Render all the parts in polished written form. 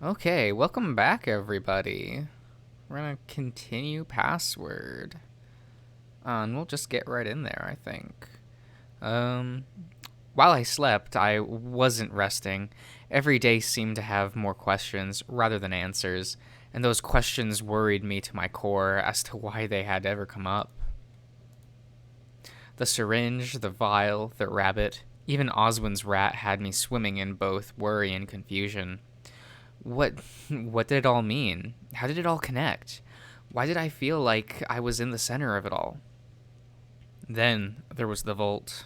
Okay, welcome back, everybody. We're gonna continue password. And we'll just get right in there, I think. Um, while I slept, I wasn't resting. Every day seemed to have more questions rather than answers, and those questions worried me to my core as to why they had ever come up. The syringe, the vial, the rabbit, even Oswin's rat had me swimming in both worry and confusion. What what did it all mean? How did it all connect? Why did I feel like I was in the center of it all? Then there was the vault.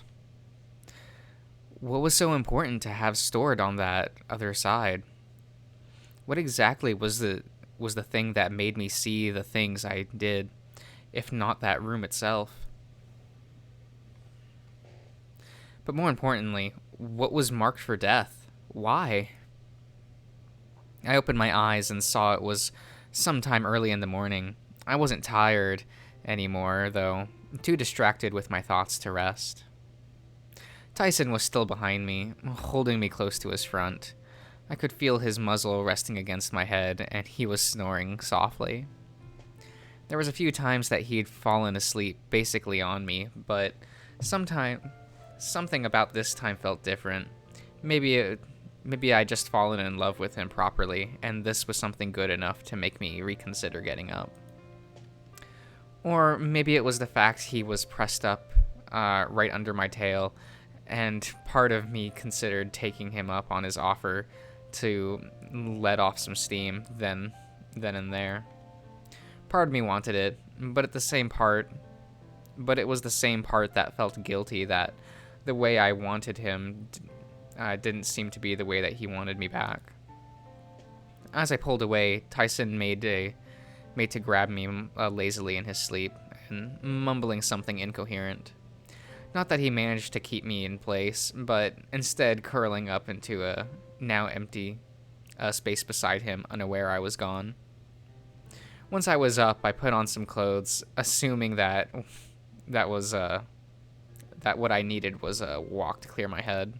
What was so important to have stored on that other side? What exactly was the thing that made me see the things I did, if not that room itself? But more importantly, what was marked for death? Why? I opened my eyes and saw it was sometime early in the morning. I wasn't tired anymore, though, too distracted with my thoughts to rest. Tyson was still behind me, holding me close to his front. I could feel his muzzle resting against my head, and he was snoring softly. There was a few times that he'd fallen asleep basically on me, but something about this time felt different. Maybe I just fallen in love with him properly, and this was something good enough to make me reconsider getting up. Or maybe it was the fact he was pressed up right under my tail, and part of me considered taking him up on his offer to let off some steam then and there. Part of me wanted it, but it was the same part that felt guilty that the way I wanted him didn't seem to be the way that he wanted me back. As I pulled away, Tyson made to grab me lazily in his sleep and mumbling something incoherent. Not that he managed to keep me in place, but instead curling up into a now empty space beside him, unaware I was gone. Once I was up, I put on some clothes, assuming that what I needed was a walk to clear my head.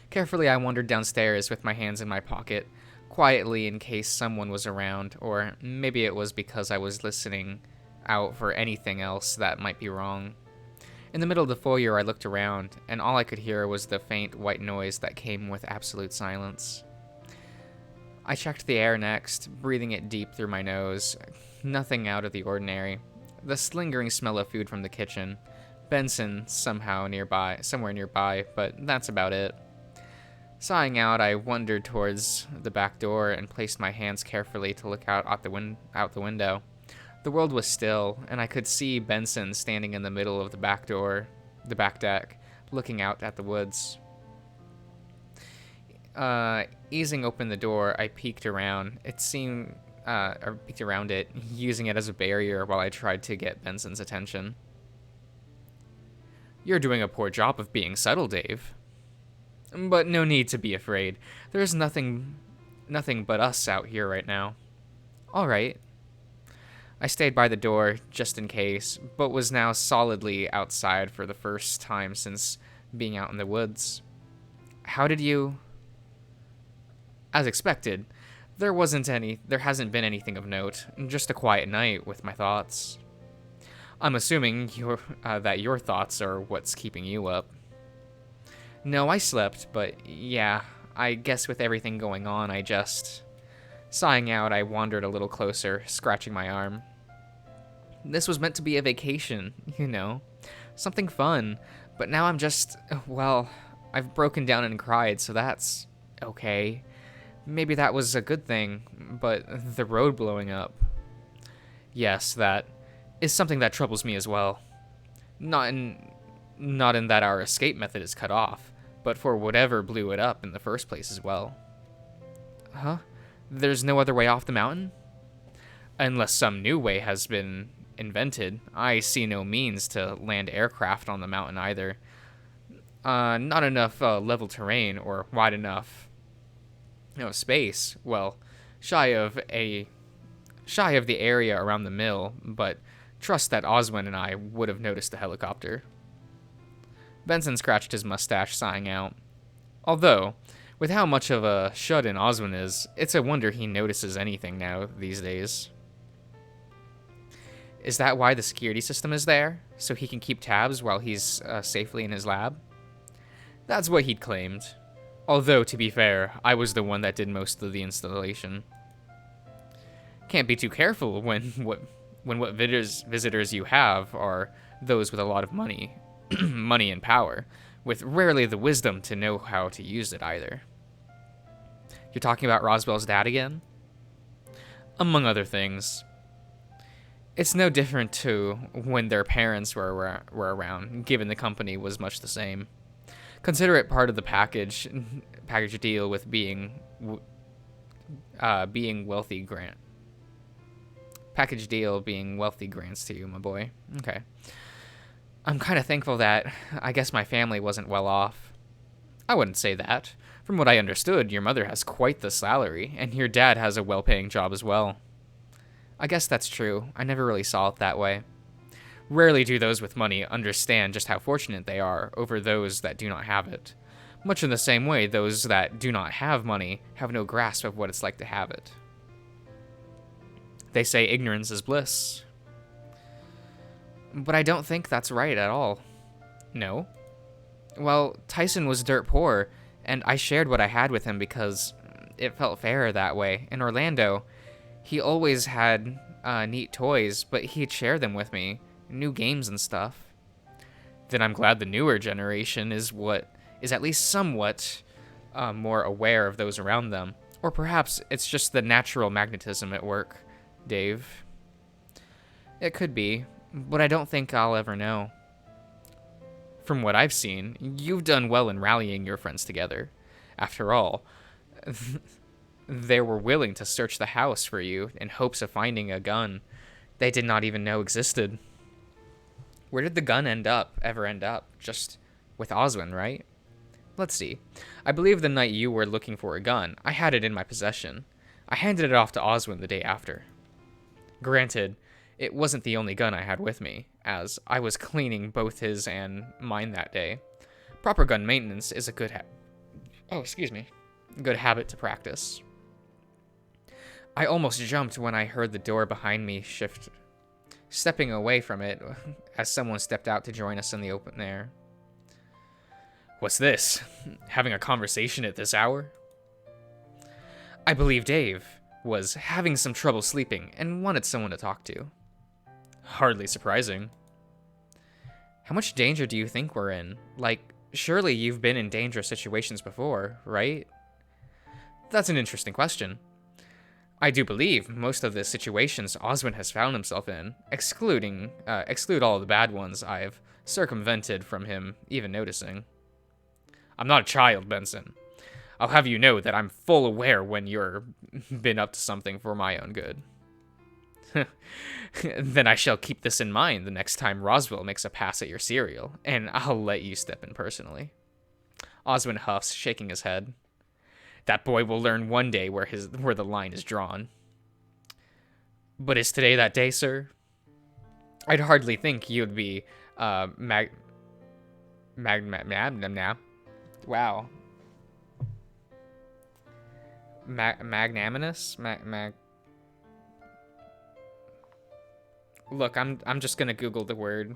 Carefully, I wandered downstairs with my hands in my pocket, quietly in case someone was around, or maybe it was because I was listening out for anything else that might be wrong. In the middle of the foyer, I looked around, and all I could hear was the faint white noise that came with absolute silence. I checked the air next, breathing it deep through my nose. Nothing out of the ordinary. The lingering smell of food from the kitchen. Benson somewhere nearby, but that's about it. Sighing out, I wandered towards the back door and placed my hands carefully to look out the window. The world was still, and I could see Benson standing in the middle of the back deck, looking out at the woods. Easing open the door, I peeked around. Peeked around it, using it as a barrier while I tried to get Benson's attention. "You're doing a poor job of being subtle, Dave. But no need to be afraid. There's nothing but us out here right now." "All right." I stayed by the door just in case, but was now solidly outside for the first time since being out in the woods. "How did you—" "As expected. There hasn't been anything of note. Just a quiet night with my thoughts." "I'm assuming that your thoughts are what's keeping you up." "No, I slept, but yeah, I guess with everything going on, I just..." Sighing out, I wandered a little closer, scratching my arm. "This was meant to be a vacation, something fun, but now well, I've broken down and cried, so that's okay. Maybe that was a good thing, but the road blowing up..." "Yes, that is something that troubles me as well. Not in that our escape method is cut off, but for whatever blew it up in the first place as well." "Huh? There's no other way off the mountain?" "Unless some new way has been invented. I see no means to land aircraft on the mountain either. Not enough level terrain or wide enough space. Well, shy of the area around the mill, but trust that Oswin and I would have noticed the helicopter." Benson scratched his mustache, sighing out. "Although, With how much of a shut-in Oswin is, it's a wonder he notices anything now these days. Is that why the security system is there? So he can keep tabs while he's safely in his lab? That's what he'd claimed. Although, to be fair, I was the one that did most of the installation. Can't be too careful when what visitors you have are those with a lot of money, money and power, with rarely the wisdom to know how to use it either. You're talking about Roswell's dad again? Among other things. It's no different to when their parents were around, given the company was much the same. Consider it part of the package deal with being wealthy grant. Package deal being wealthy grants to you, my boy. Okay. I'm kind of thankful that I guess my family wasn't well off. I wouldn't say that. From what I understood, your mother has quite the salary, and your dad has a well-paying job as well. I guess that's true. I never really saw it that way. Rarely do those with money understand just how fortunate they are over those that do not have it. Much in the same way, those that do not have money have no grasp of what it's like to have it. They say ignorance is bliss. But I don't think that's right at all. No? Well, Tyson was dirt poor, and I shared what I had with him because it felt fairer that way. In Orlando, he always had neat toys, but he'd share them with me. New games and stuff. Then I'm glad the newer generation is at least somewhat more aware of those around them. Or perhaps it's just the natural magnetism at work, Dave. It could be, but I don't think I'll ever know. From what I've seen, you've done well in rallying your friends together. After all, they were willing to search the house for you in hopes of finding a gun they did not even know existed. Where did the gun ever end up? Just with Oswin, right? Let's see. I believe the night you were looking for a gun, I had it in my possession. I handed it off to Oswin the day after. Granted, it wasn't the only gun I had with me, as I was cleaning both his and mine that day. Proper gun maintenance is a good habit to practice. I almost jumped when I heard the door behind me shift, stepping away from it as someone stepped out to join us in the open air. What's this? Having a conversation at this hour? I believe Dave was having some trouble sleeping and wanted someone to talk to. Hardly surprising. How much danger do you think we're in? Like, surely you've been in dangerous situations before, right? That's an interesting question. I do believe most of the situations Oswin has found himself in, exclude all the bad ones I've circumvented from him even noticing. I'm not a child, Benson. I'll have you know that I'm full aware when you're been up to something for my own good. Then I shall keep this in mind the next time Roswell makes a pass at your cereal, and I'll let you step in personally. Oswin huffs, shaking his head. That boy will learn one day where the line is drawn. But is today that day, sir? I'd hardly think you'd be magnanimous. Look, I'm just gonna Google the word.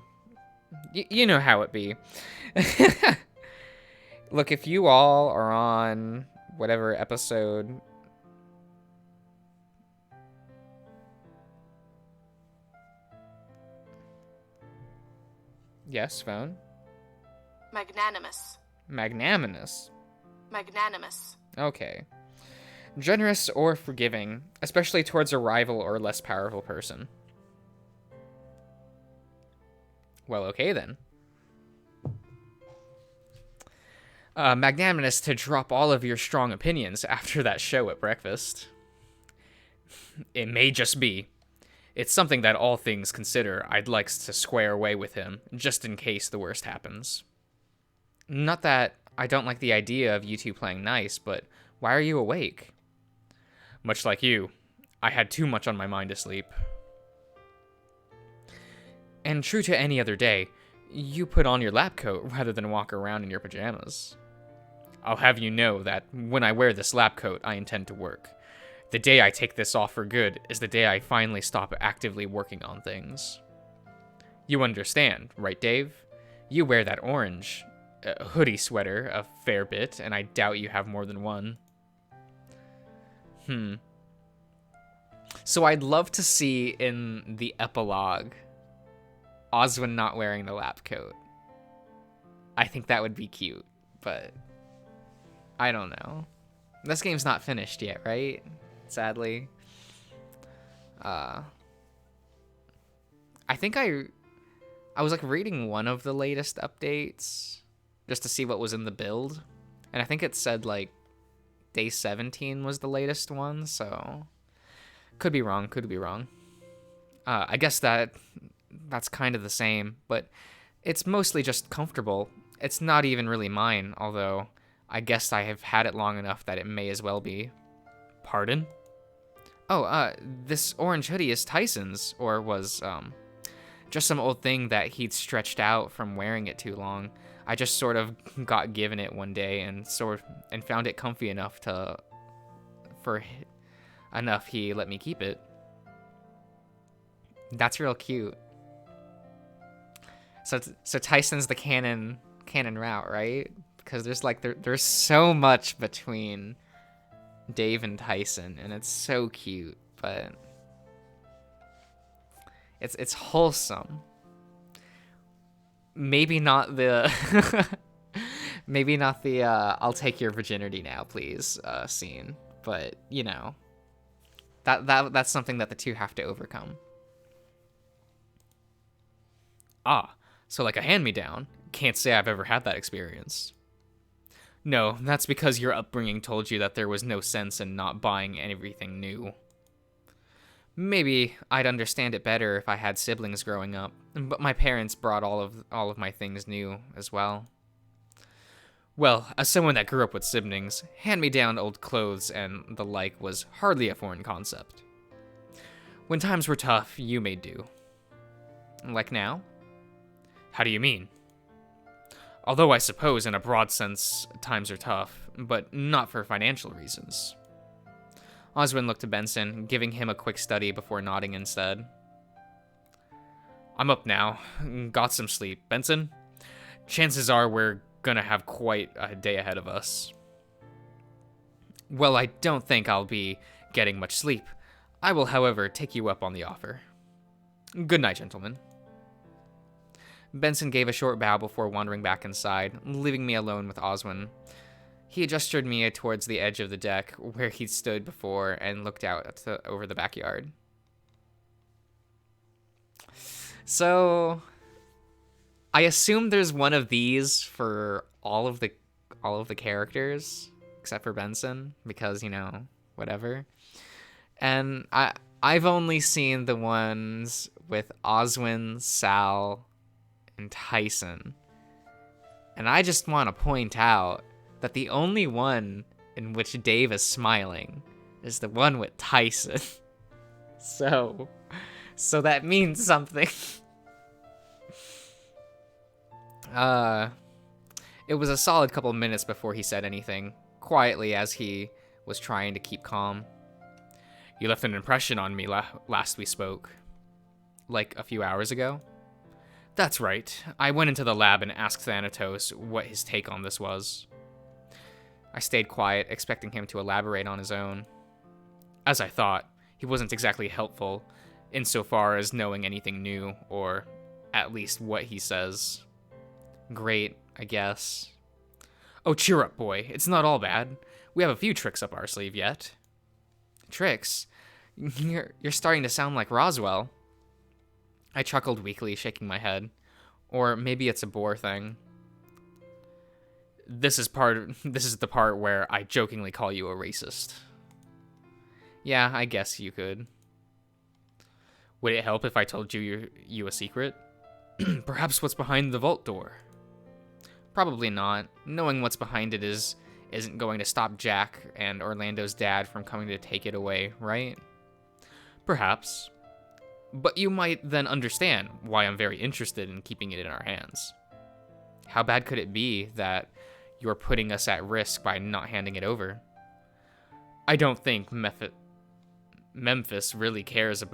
You know how it be. Look, if you all are on whatever episode. Yes, phone. Magnanimous. Magnanimous. Magnanimous. Okay. Generous or forgiving, especially towards a rival or less powerful person. Well, okay then. Magnanimous to drop all of your strong opinions after that show at breakfast. It may just be. It's something that all things consider I'd like to square away with him, just in case the worst happens. Not that I don't like the idea of you two playing nice, but why are you awake? Much like you, I had too much on my mind to sleep. And true to any other day, you put on your lab coat rather than walk around in your pajamas. I'll have you know that when I wear this lab coat, I intend to work. The day I take this off for good is the day I finally stop actively working on things. You understand, right, Dave? You wear that orange hoodie sweater a fair bit, and I doubt you have more than one. So I'd love to see in the epilogue Oswin not wearing the lab coat. I think that would be cute, but I don't know. This game's not finished yet, right? Sadly. I think I was like reading one of the latest updates just to see what was in the build, and I think it said like day 17 was the latest one, so could be wrong. I guess that's kind of the same, but it's mostly just comfortable. It's not even really mine, although I guess I have had it long enough that it may as well be. Pardon? Oh, this orange hoodie is Tyson's, or was, just some old thing that he'd stretched out from wearing it too long. I just sort of got given it one day and found it comfy enough he let me keep it. That's real cute. So Tyson's the canon route, right? Because there's so much between Dave and Tyson, and it's so cute, but it's wholesome. Maybe not the I'll take your virginity now, please scene, but you know, that's something that the two have to overcome. Ah, so like a hand-me-down. Can't say I've ever had that experience. No, that's because your upbringing told you that there was no sense in not buying everything new. Maybe I'd understand it better if I had siblings growing up, but my parents brought all of my things new as well. Well, as someone that grew up with siblings, hand-me-down old clothes and the like was hardly a foreign concept. When times were tough, you made do. Like now? How do you mean? Although I suppose in a broad sense, times are tough, but not for financial reasons. Oswin looked to Benson, giving him a quick study before nodding instead. I'm up now. Got some sleep. Benson? Chances are we're gonna have quite a day ahead of us. Well, I don't think I'll be getting much sleep. I will, however, take you up on the offer. Good night, gentlemen. Benson gave a short bow before wandering back inside, leaving me alone with Oswin. He gestured me towards the edge of the deck where he'd stood before and looked out over the backyard. So, I assume there's one of these for all of the characters except for Benson, because, you know, whatever. And I've only seen the ones with Oswin, Sal, and Tyson. And I just want to point out that the only one in which Dave is smiling is the one with Tyson. So that means something. It was a solid couple minutes before he said anything, quietly as he was trying to keep calm. You left an impression on me last we spoke. Like a few hours ago? That's right. I went into the lab and asked Thanatos what his take on this was. I stayed quiet, expecting him to elaborate on his own. As I thought, he wasn't exactly helpful, insofar as knowing anything new, or at least what he says. Great, I guess. Oh, cheer up, boy. It's not all bad. We have a few tricks up our sleeve yet. Tricks? You're starting to sound like Roswell. I chuckled weakly, shaking my head. Or maybe it's a bore thing. This is the part where I jokingly call you a racist. Yeah, I guess you could. Would it help if I told you a secret? Perhaps what's behind the vault door? Probably not. Knowing what's behind it isn't going to stop Jack and Orlando's dad from coming to take it away, right? Perhaps. But you might then understand why I'm very interested in keeping it in our hands. How bad could it be that You're putting us at risk by not handing it over. I don't think Memphis really cares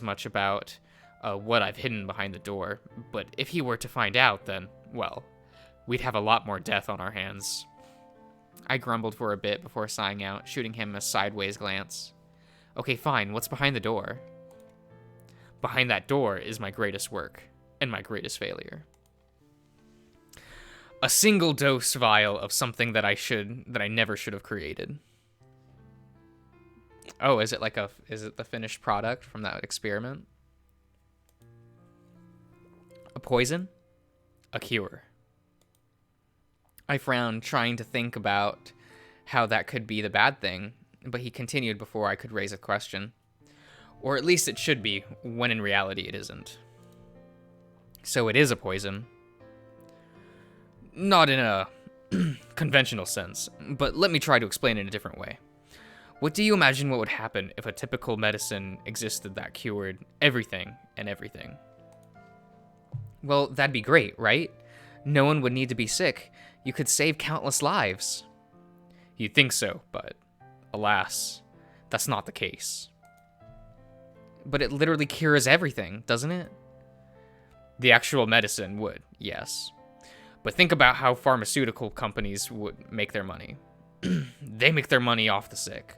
much about what I've hidden behind the door, but if he were to find out, then, well, we'd have a lot more death on our hands. I grumbled for a bit before sighing out, shooting him a sideways glance. Okay, fine, what's behind the door? Behind that door is my greatest work, and my greatest failure. A single dose vial of something that I never should have created. Oh, is it the finished product from that experiment? A poison? A cure. I frowned, trying to think about how that could be the bad thing, but he continued before I could raise a question. Or at least it should be, when in reality it isn't. So it is a poison. Not in a conventional sense, but let me try to explain it in a different way. What do you imagine what would happen if a typical medicine existed that cured everything and everything? Well, that'd be great, right? No one would need to be sick. You could save countless lives. You'd think so, but alas, that's not the case. But it literally cures everything, doesn't it? The actual medicine would, yes. But think about how pharmaceutical companies would make their money. They make their money off the sick,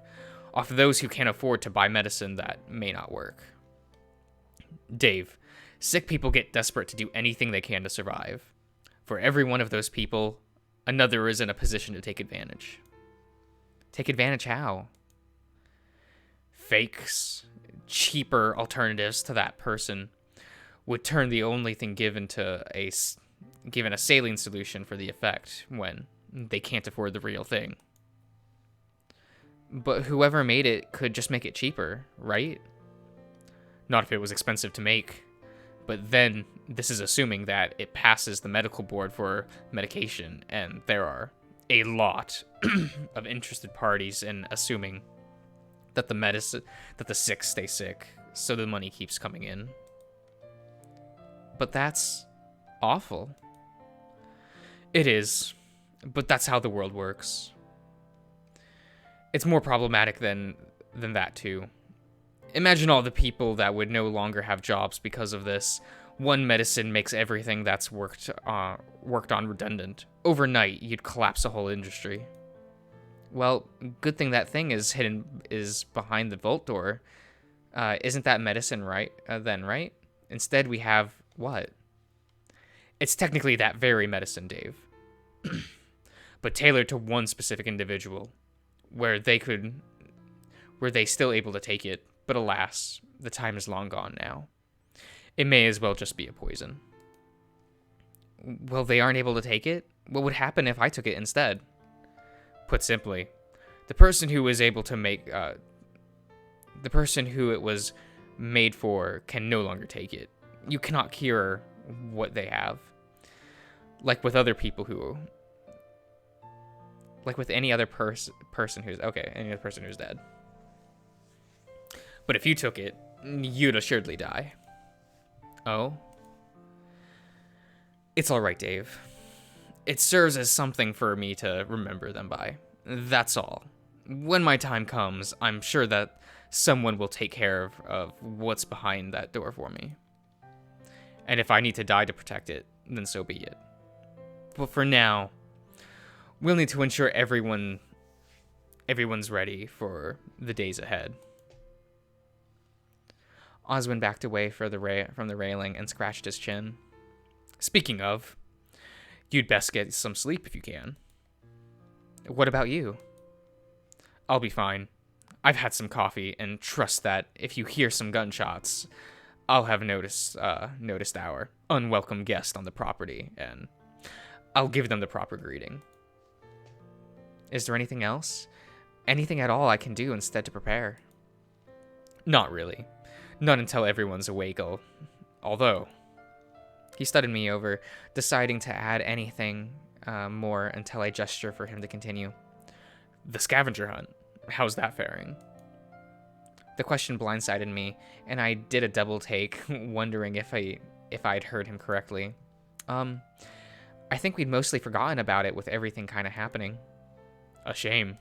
off of those who can't afford to buy medicine that may not work. Dave, sick people get desperate to do anything they can to survive. For every one of those people, another is in a position to take advantage. Take advantage how? Fakes, cheaper alternatives to that person would turn the only thing given a saline solution for the effect when they can't afford the real thing. But whoever made it could just make it cheaper, right? Not if it was expensive to make. But then, this is assuming that it passes the medical board for medication, and there are a lot of interested parties in assuming that the sick stay sick, so the money keeps coming in. But that's awful. It is, but that's how the world works. It's more problematic than that too. Imagine all the people that would no longer have jobs because of this. One medicine makes everything that's worked on redundant. Overnight, you'd collapse a whole industry. Well, good thing that thing is behind the vault door. Isn't that medicine right? Right? Instead, we have what? It's technically that very medicine, Dave, but tailored to one specific individual, where they still able to take it. But alas, the time is long gone now. It may as well just be a poison. Well, they aren't able to take it? What would happen if I took it instead? Put simply, the person who was able to make, the person who it was made for can no longer take it. You cannot cure what they have. Like with other people like with any other person who's dead. But if you took it, you'd assuredly die. Oh? It's alright, Dave. It serves as something for me to remember them by. That's all. When my time comes, I'm sure that someone will take care of what's behind that door for me. And if I need to die to protect it, then so be it. But for now, we'll need to ensure everyone's ready for the days ahead. Oswin backed away from the railing and scratched his chin. Speaking of, you'd best get some sleep if you can. What about you? I'll be fine. I've had some coffee, and trust that if you hear some gunshots, I'll have noticed our unwelcome guest on the property, and I'll give them the proper greeting. Is there anything else? Anything at all I can do instead to prepare? Not really. Not until everyone's awake, although... He studied me over, deciding to add anything more until I gesture for him to continue. The scavenger hunt. How's that faring? The question blindsided me, and I did a double take, wondering if I'd heard him correctly. I I think we'd mostly forgotten about it with everything kind of happening. A shame.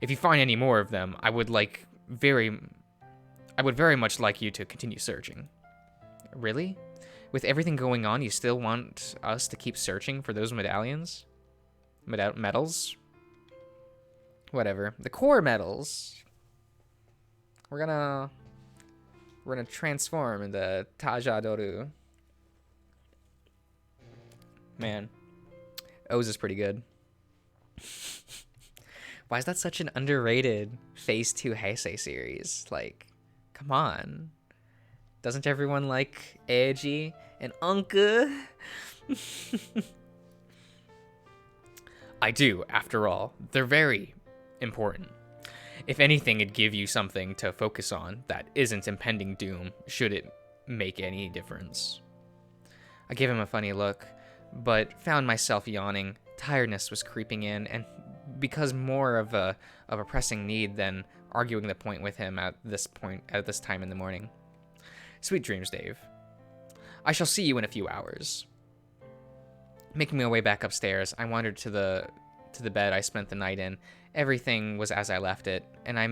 If you find any more of them, I would very much like you to continue searching. Really? With everything going on, you still want us to keep searching for those medallions? Medals? Whatever. The core medals. We're gonna transform into Tajadoru. Man, O's is pretty good. Why is that such an underrated Phase 2 Heisei series? Like, come on. Doesn't everyone like Eiji and Anka? I do, after all. They're very important. If anything, it'd give you something to focus on that isn't impending doom, should it make any difference. I gave him a funny look, but found myself yawning. Tiredness was creeping in, and because more of a pressing need than arguing the point with him at this time in the morning. Sweet dreams, Dave. I shall see you in a few hours. Making my way back upstairs, I wandered to the bed I spent the night in. Everything was as I left it, and I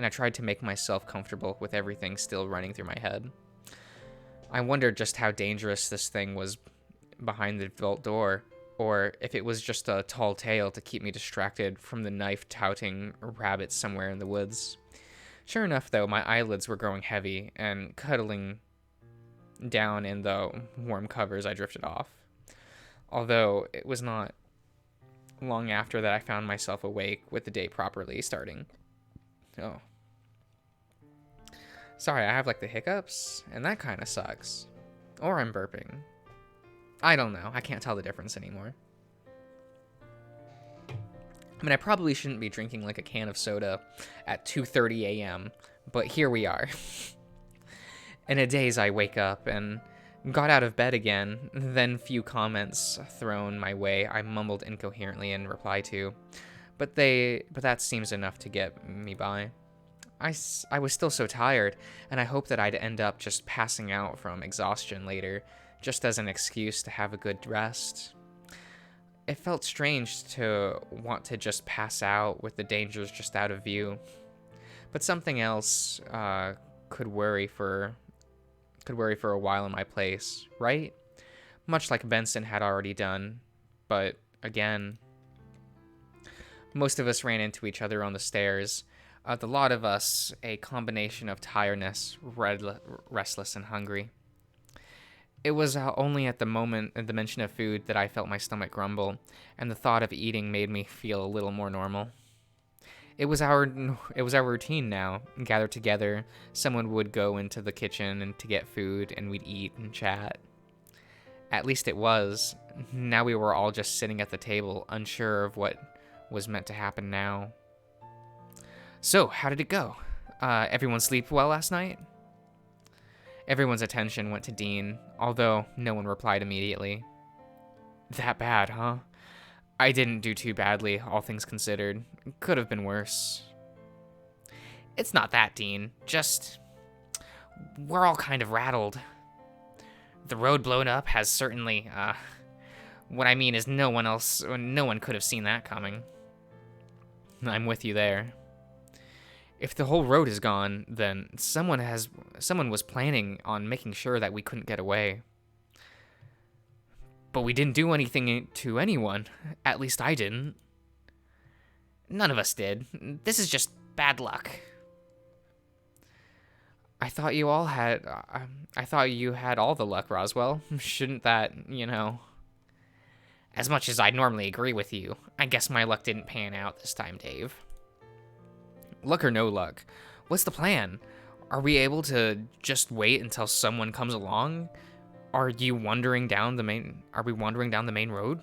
tried to make myself comfortable with everything still running through my head. I wondered just how dangerous this thing was behind the vault door, or if it was just a tall tale to keep me distracted from the knife-touting rabbit somewhere in the woods. Sure enough, though, my eyelids were growing heavy, and cuddling down in the warm covers, I drifted off. Although it was not long after that I found myself awake with the day properly starting. Oh. Sorry, I have like the hiccups, and that kind of sucks. Or I'm burping. I don't know. I can't tell the difference anymore. I mean, I probably shouldn't be drinking like a can of soda at 2:30 a.m., but here we are. In a daze, I wake up and got out of bed again, then few comments thrown my way I mumbled incoherently in reply to, but that seems enough to get me by. I was still so tired, and I hoped that I'd end up just passing out from exhaustion later, just as an excuse to have a good rest. It felt strange to want to just pass out with the dangers just out of view, but something else could worry for a while in my place, right? Much like Benson had already done, but again, most of us ran into each other on the stairs. The lot of us, a combination of tiredness, restless, and hungry. It was only at the mention of food that I felt my stomach grumble, and the thought of eating made me feel a little more normal. It was our routine now. Gather together, someone would go into the kitchen and to get food, and we'd eat and chat. At least it was. Now we were all just sitting at the table, unsure of what was meant to happen now. So, how did it go? Everyone sleep well last night? Everyone's attention went to Dean, although no one replied immediately. That bad, huh? I didn't do too badly, all things considered. Could have been worse. It's not that, Dean. Just, we're all kind of rattled. The road blown up has certainly, what I mean is no one could have seen that coming. I'm with you there. If the whole road is gone, then someone was planning on making sure that we couldn't get away. But we didn't do anything to anyone. At least I didn't. None of us did. This is just bad luck. I thought you had all the luck, Roswell. Shouldn't that, As much as I'd normally agree with you, I guess my luck didn't pan out this time, Dave. Luck or no luck, what's the plan? Are we able to just wait until someone comes along? Are we wandering down the main road?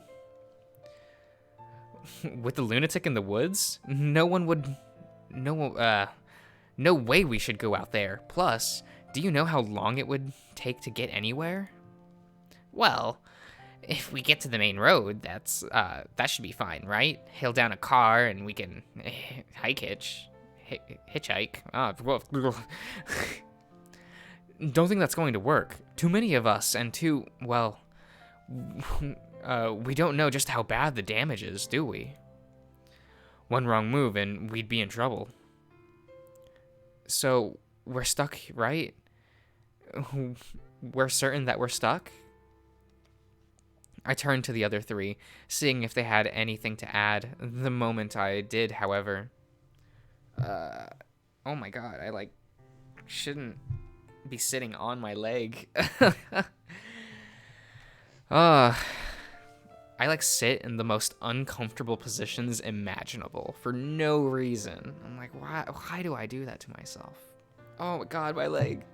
With the lunatic in the woods? No way we should go out there. Plus, do you know how long it would take to get anywhere? Well, if we get to the main road, that should be fine, right? Hail down a car and we can hitchhike. Don't think that's going to work. Too many of us and We don't know just how bad the damage is, do we? One wrong move and we'd be in trouble. So, we're stuck, right? We're certain that we're stuck? I turned to the other three, seeing if they had anything to add. The moment I did, however... oh my god, I, shouldn't be sitting on my leg. I, sit in the most uncomfortable positions imaginable for no reason. I'm like, why do I do that to myself? Oh my god, my leg.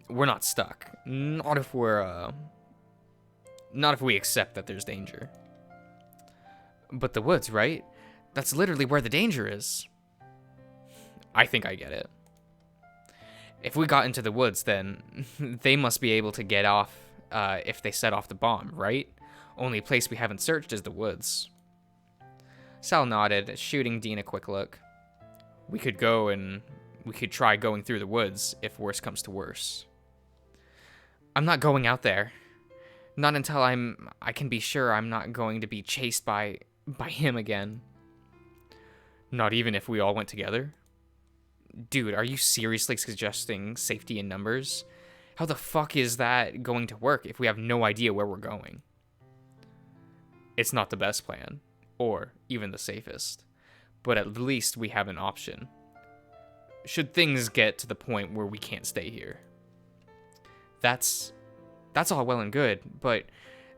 We're not stuck. Not if we accept that there's danger. But the woods, right? That's literally where the danger is. I think I get it. If we got into the woods, then they must be able to get off if they set off the bomb, right? Only place we haven't searched is the woods. Sal nodded, shooting Dean a quick look. We could try going through the woods if worse comes to worse. I'm not going out there. Not until I can be sure I'm not going to be chased by him again. Not even if we all went together? Dude, are you seriously suggesting safety in numbers? How the fuck is that going to work if we have no idea where we're going? It's not the best plan, or even the safest, but at least we have an option. Should things get to the point where we can't stay here. That's all well and good, but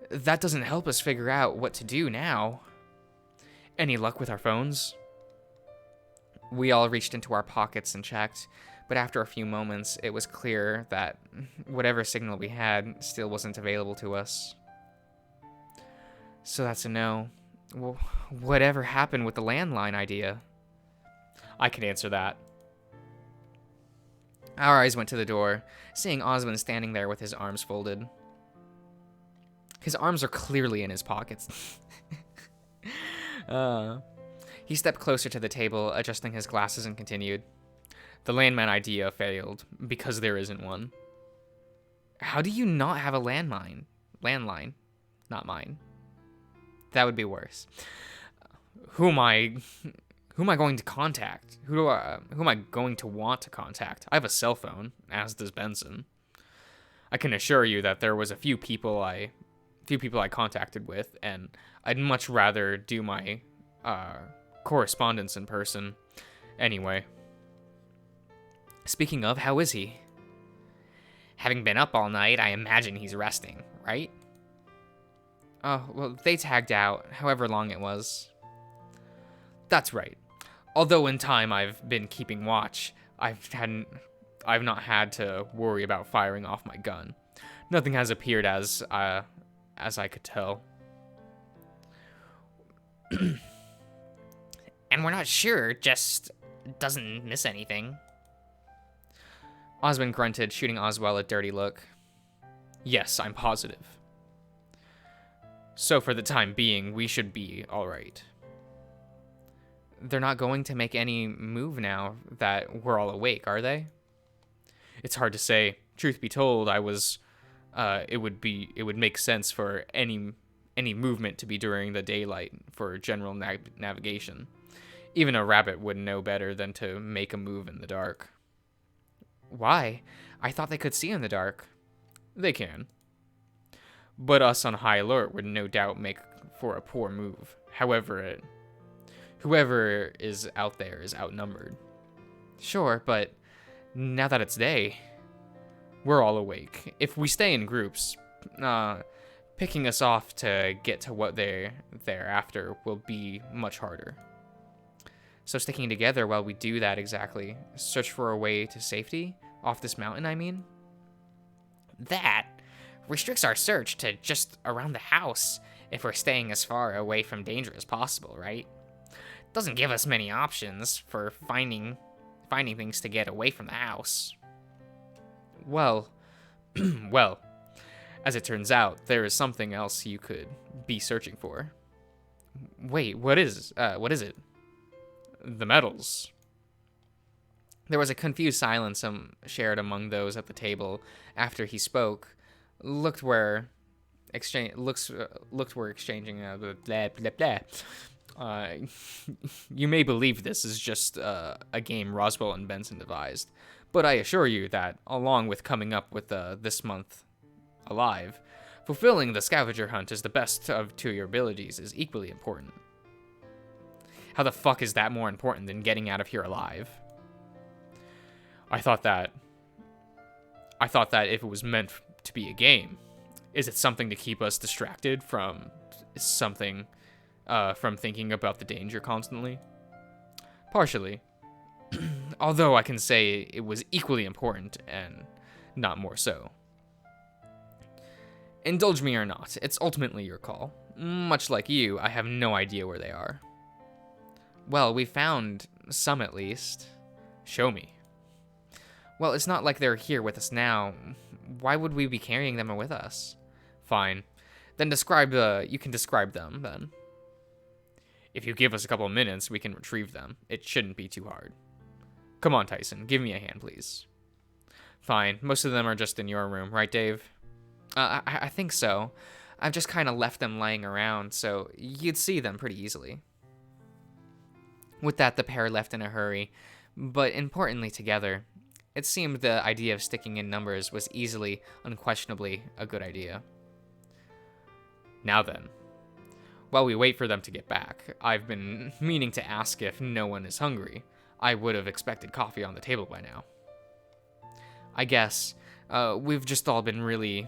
that doesn't help us figure out what to do now. Any luck with our phones? We all reached into our pockets and checked, but after a few moments, it was clear that whatever signal we had still wasn't available to us. So that's a no. Well, whatever happened with the landline idea? I can answer that. Our eyes went to the door, seeing Osmond standing there with his arms folded. His arms are clearly in his pockets. He stepped closer to the table, adjusting his glasses, and continued. The landmine idea failed, because there isn't one. How do you not have a landline? Landline. Not mine. That would be worse. Who am I going to contact? Who am I going to want to contact? I have a cell phone, as does Benson. I can assure you that there was a few people I contacted with, and I'd much rather do my correspondence in person. Anyway. Speaking of, how is he? Having been up all night, I imagine he's resting, right? Oh, well, they tagged out, however long it was. That's right. Although in time I've been keeping watch, I've not had to worry about firing off my gun. Nothing has appeared as I could tell. And we're not sure, just doesn't miss anything. Osmond grunted, shooting Oswald a dirty look. Yes, I'm positive. So for the time being, we should be alright. They're not going to make any move now that we're all awake, are they? It's hard to say. Truth be told, it would make sense for any movement to be during the daylight for general navigation. Even a rabbit would know better than to make a move in the dark. Why? I thought they could see in the dark. They can. But us on high alert would no doubt make for a poor move. However, whoever is out there is outnumbered. Sure, but now that it's day, we're all awake. If we stay in groups, picking us off to get to what they're after will be much harder. So sticking together while we do that exactly. Search for a way to safety? Off this mountain, I mean? That restricts our search to just around the house if we're staying as far away from danger as possible, right? Doesn't give us many options for finding things to get away from the house. Well, as it turns out, there is something else you could be searching for. Wait, what is it? The medals. There was a confused silence shared among those at the table after he spoke. Looked where looked were exchanging blah blah blah. Uh, you may believe this is just a game Roswell and Benson devised, but I assure you that, along with coming up with this month alive, fulfilling the scavenger hunt as the best of to your abilities is equally important. How the fuck is that more important than getting out of here alive? I thought that if it was meant to be a game, is it something to keep us distracted from something, from thinking about the danger constantly? Partially. Although I can say it was equally important and not more so. Indulge me or not, it's ultimately your call. Much like you, I have no idea where they are. Well, we found some at least. Show me. Well, it's not like they're here with us now. Why would we be carrying them with us? Fine. Then you can describe them, then. If you give us a couple of minutes, we can retrieve them. It shouldn't be too hard. Come on, Tyson, give me a hand, please. Fine. Most of them are just in your room, right, Dave? I think so. I've just kind of left them lying around, so you'd see them pretty easily. With that, the pair left in a hurry, but importantly together. It seemed the idea of sticking in numbers was unquestionably, a good idea. Now then, while we wait for them to get back, I've been meaning to ask if no one is hungry. I would have expected coffee on the table by now. I guess, we've just all been really,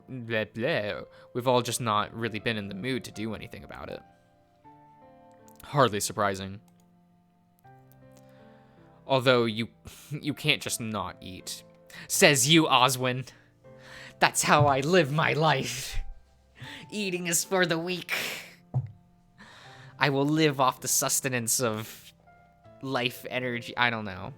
we've all just not really been in the mood to do anything about it. Hardly surprising. Although you can't just not eat. Says you, Oswin. That's how I live my life. Eating is for the weak. I will live off the sustenance of life energy. I don't know.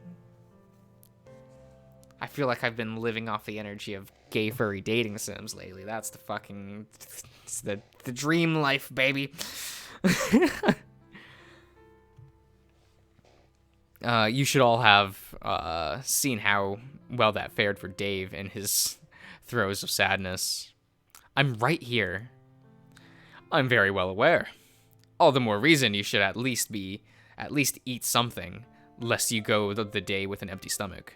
I feel like I've been living off the energy of gay furry dating sims lately. That's the fucking... It's the dream life, baby. You should all have seen how well that fared for Dave in his throes of sadness. I'm right here. I'm very well aware. All the more reason you should at least eat something, lest you go the day with an empty stomach.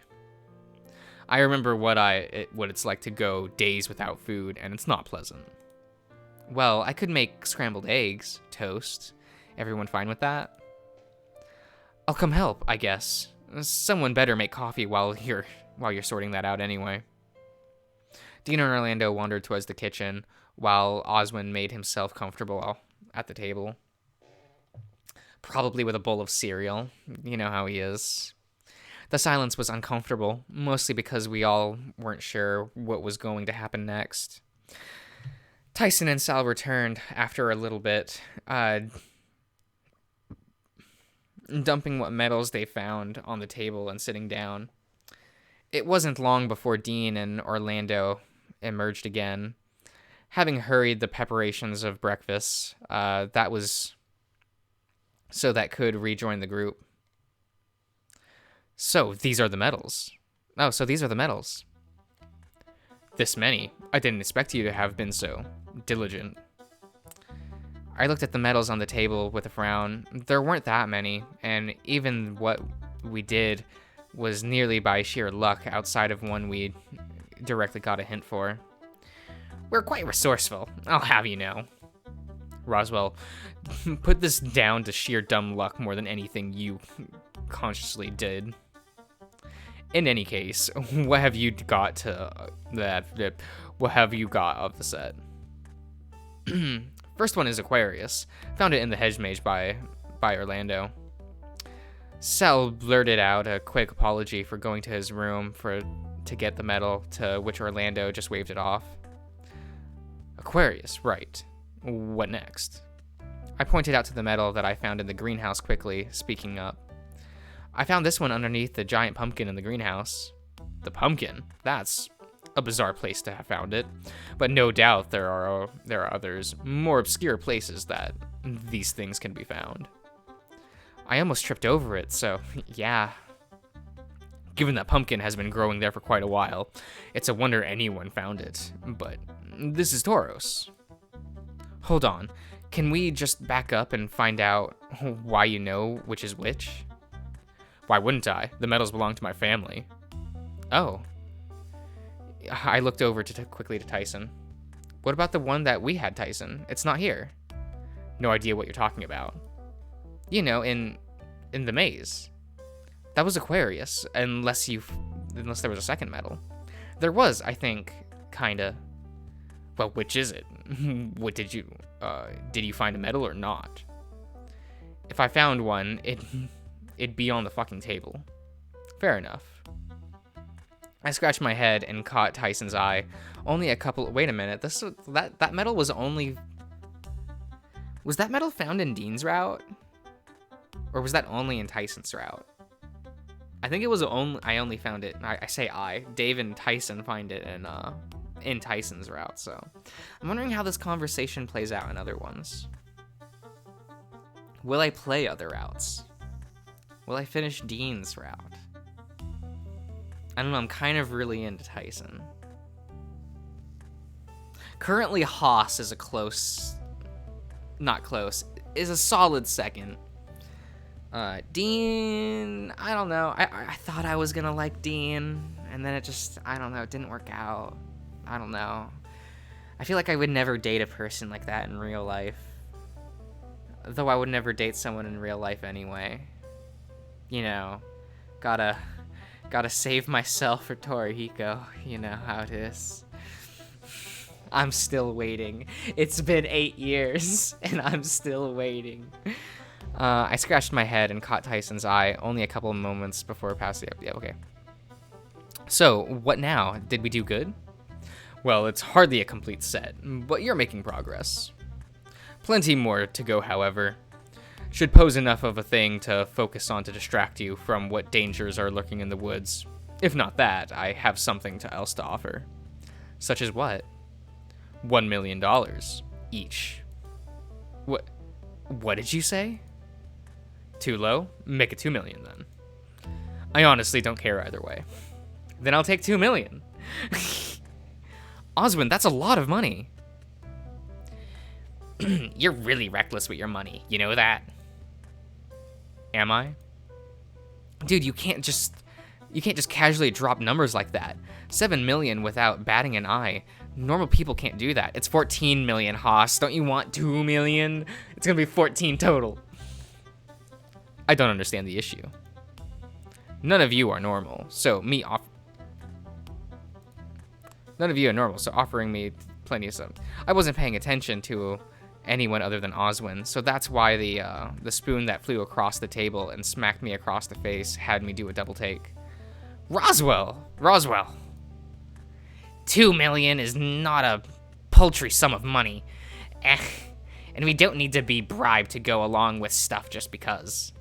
I remember what it's like to go days without food, and it's not pleasant. Well, I could make scrambled eggs, toast. Everyone fine with that? I'll come help, I guess. Someone better make coffee while you're sorting that out anyway. Dean and Orlando wandered towards the kitchen, while Oswin made himself comfortable at the table. Probably with a bowl of cereal. You know how he is. The silence was uncomfortable, mostly because we all weren't sure what was going to happen next. Tyson and Sal returned after a little bit, dumping what medals they found on the table and sitting down. It wasn't long before Dean and Orlando emerged again, having hurried the preparations of breakfast. That was so that could rejoin the group. So these are the medals. Oh, so these are the medals. This many? I didn't expect you to have been so diligent. I looked at the medals on the table with a frown. There weren't that many, and even what we did was nearly by sheer luck outside of one we directly got a hint for. We're quite resourceful, I'll have you know. Roswell, put this down to sheer dumb luck more than anything you consciously did. In any case, what have you got of the set? First one is Aquarius. Found it in the hedge maze by Orlando. Sal blurted out a quick apology for going to his room to get the medal, to which Orlando just waved it off. Aquarius, right. What next? I pointed out to the medal that I found in the greenhouse quickly, speaking up. I found this one underneath the giant pumpkin in the greenhouse. The pumpkin? That's a bizarre place to have found it, but no doubt there are others, more obscure places that these things can be found. I almost tripped over it, so yeah. Given that pumpkin has been growing there for quite a while, it's a wonder anyone found it. But this is Tauros. Hold on. Can we just back up and find out why you know which is which? Why wouldn't I? The medals belong to my family. Oh. I looked over quickly to Tyson. What about the one that we had, Tyson? It's not here. No idea what you're talking about. You know, in the maze. That was Aquarius, unless there was a second medal. There was, I think, kinda. Well, which is it? What did you find a medal or not? If I found one, it'd be on the fucking table. Fair enough. I scratched my head and caught Tyson's eye. Wait a minute, that medal was only... Was that medal found in Dean's route? Or was that only in Tyson's route? I think it was I only found it, Dave and Tyson find it in Tyson's route, so. I'm wondering how this conversation plays out in other ones. Will I play other routes? Will I finish Dean's route? I don't know, I'm kind of really into Tyson. Currently, Haas is is a solid second. Dean, I don't know. I thought I was gonna like Dean, and then it didn't work out. I don't know. I feel like I would never date a person like that in real life. Though I would never date someone in real life anyway. You know, gotta save myself for Torihiko. You know how it is. I'm still waiting. It's been 8 years, and I'm still waiting. I scratched my head and caught Tyson's eye only a couple of moments before passing up. Yeah, okay. So, what now? Did we do good? Well, it's hardly a complete set, but you're making progress. Plenty more to go, however. Should pose enough of a thing to focus on to distract you from what dangers are lurking in the woods. If not that, I have something else to offer. Such as what? $1 million each. What did you say? Too low? Make it 2 million then. I honestly don't care either way. Then I'll take 2 million. Oswin, that's a lot of money. You're really reckless with your money. You know that? Am I? Dude, you can't just casually drop numbers like that. 7 million without batting an eye. Normal people can't do that. It's 14 million, Haas. Don't you want 2 million? It's gonna be 14 total. I don't understand the issue. None of you are normal, so offering me plenty of stuff. I wasn't paying attention to anyone other than Oswin, so that's why the spoon that flew across the table and smacked me across the face had me do a double take. Roswell! 2 million is not a paltry sum of money. And we don't need to be bribed to go along with stuff just because.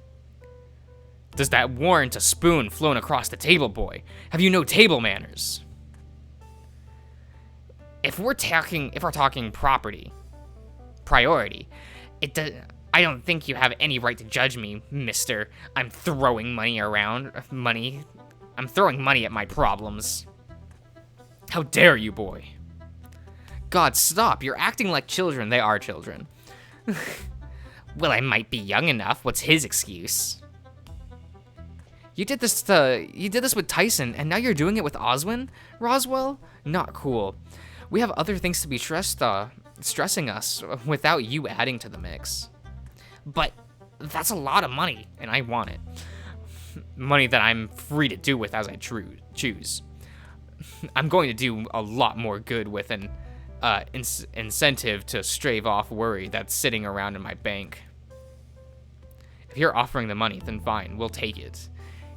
Does that warrant a spoon flown across the table, boy? Have you no table manners? If we're talking priority, I don't think you have any right to judge me, mister. I'm throwing money around. I'm throwing money at my problems. How dare you, boy? God, stop. You're acting like children. They are children. Well, I might be young enough. What's his excuse? You did this with Tyson, and now you're doing it with Oswin? Roswell? Not cool. We have other things to be stressing us without you adding to the mix. But that's a lot of money, and I want it. Money that I'm free to do with as I choose. I'm going to do a lot more good with an incentive to stave off worry that's sitting around in my bank. If you're offering the money, then fine, we'll take it.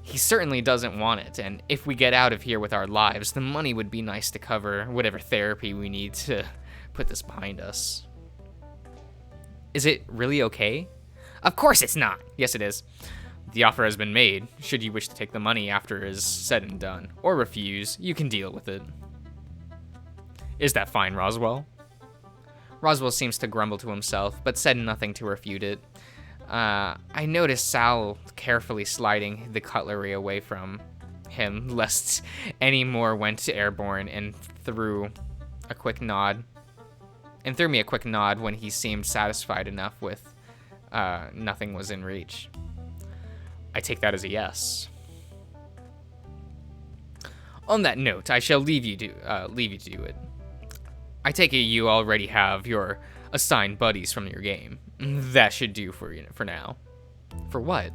He certainly doesn't want it, and if we get out of here with our lives, the money would be nice to cover whatever therapy we need to put this behind us. Is it really okay? Of course it's not. Yes, it is. The offer has been made. Should you wish to take the money after it is said and done, or refuse, you can deal with it. Is that fine, Roswell? Roswell seems to grumble to himself, but said nothing to refute it. I noticed Sal carefully sliding the cutlery away from him lest any more went airborne, and threw a quick nod. And threw me a quick nod when he seemed satisfied enough with nothing was in reach. I take that as a yes. On that note, I shall leave you to it. I take it you already have your assigned buddies from your game. That should do for now. For what?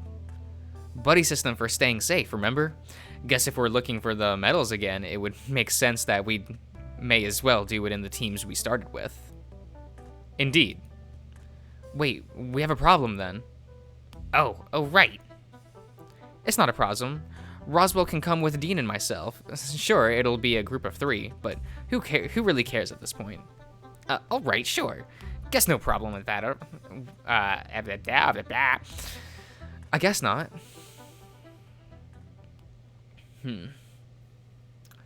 Buddy system for staying safe, remember? Guess if we're looking for the medals again, it would make sense that we may as well do it in the teams we started with. Indeed. Wait, we have a problem then. Oh, right. It's not a problem. Roswell can come with Dean and myself. Sure, it'll be a group of 3, but who really cares at this point? All right, sure. Guess no problem with that. I guess not. I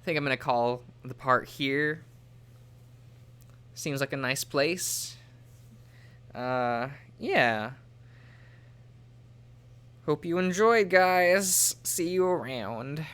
think I'm gonna call the part here. Seems like a nice place. Yeah. Hope you enjoyed, guys. See you around.